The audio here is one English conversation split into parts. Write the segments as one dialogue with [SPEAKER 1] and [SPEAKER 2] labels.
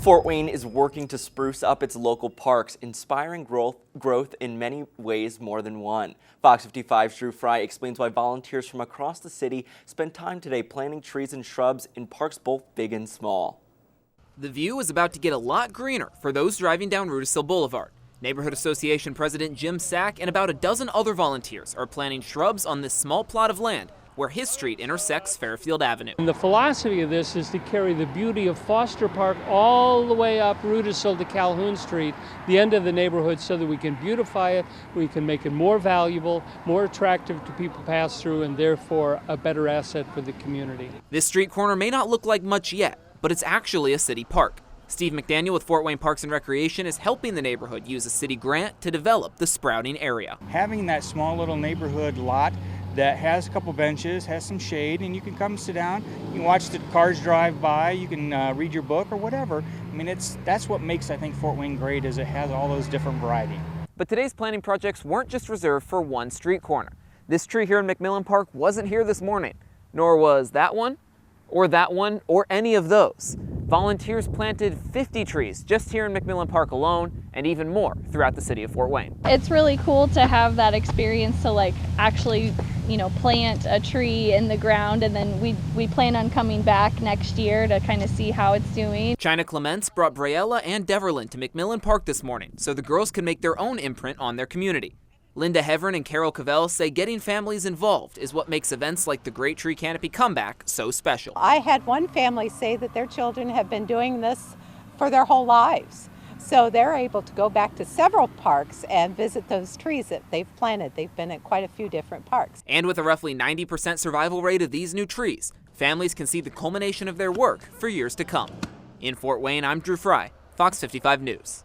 [SPEAKER 1] Fort Wayne is working to spruce up its local parks, inspiring growth in many ways more than one. Fox 55's Drew Fry explains why volunteers from across the city spend time today planting trees and shrubs in parks both big and small.
[SPEAKER 2] The view is about to get a lot greener for those driving down Rudisill Boulevard. Neighborhood Association President Jim Sack and about a dozen other volunteers are planting shrubs on this small plot of land where his street intersects Fairfield Avenue.
[SPEAKER 3] And the philosophy of this is to carry the beauty of Foster Park all the way up Rudisill to Calhoun Street, the end of the neighborhood, so that we can beautify it, we can make it more valuable, more attractive to people pass through, and therefore a better asset for the community.
[SPEAKER 2] This street corner may not look like much yet, but it's actually a city park. Steve McDaniel with Fort Wayne Parks and Recreation is helping the neighborhood use a city grant to develop the sprouting area.
[SPEAKER 4] Having that small little neighborhood lot that has a couple benches, has some shade, and you can come sit down, you can watch the cars drive by, you can read your book or whatever. I mean, that's what makes, I think, Fort Wayne great, is it has all those different variety.
[SPEAKER 2] But today's planting projects weren't just reserved for one street corner. This tree here in McMillan Park wasn't here this morning, nor was that one, or any of those. Volunteers planted 50 trees just here in McMillan Park alone, and even more throughout the city of Fort Wayne.
[SPEAKER 5] It's really cool to have that experience to actually, plant a tree in the ground, and then we plan on coming back next year to kind of see how it's doing.
[SPEAKER 2] China Clements brought Braella and Deverlin to McMillan Park this morning so the girls can make their own imprint on their community. Linda Heverin and Carol Cavell say getting families involved is what makes events like the Great Tree Canopy Comeback so special.
[SPEAKER 6] I had one family say that their children have been doing this for their whole lives. So they're able to go back to several parks and visit those trees that they've planted. They've been at quite a few different parks.
[SPEAKER 2] And with a roughly 90% survival rate of these new trees, families can see the culmination of their work for years to come. In Fort Wayne, I'm Drew Fry, Fox 55 News.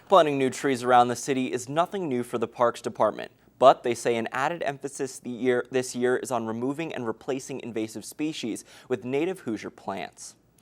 [SPEAKER 1] Planting new trees around the city is nothing new for the Parks Department, but they say an added emphasis this year is on removing and replacing invasive species with native Hoosier plants.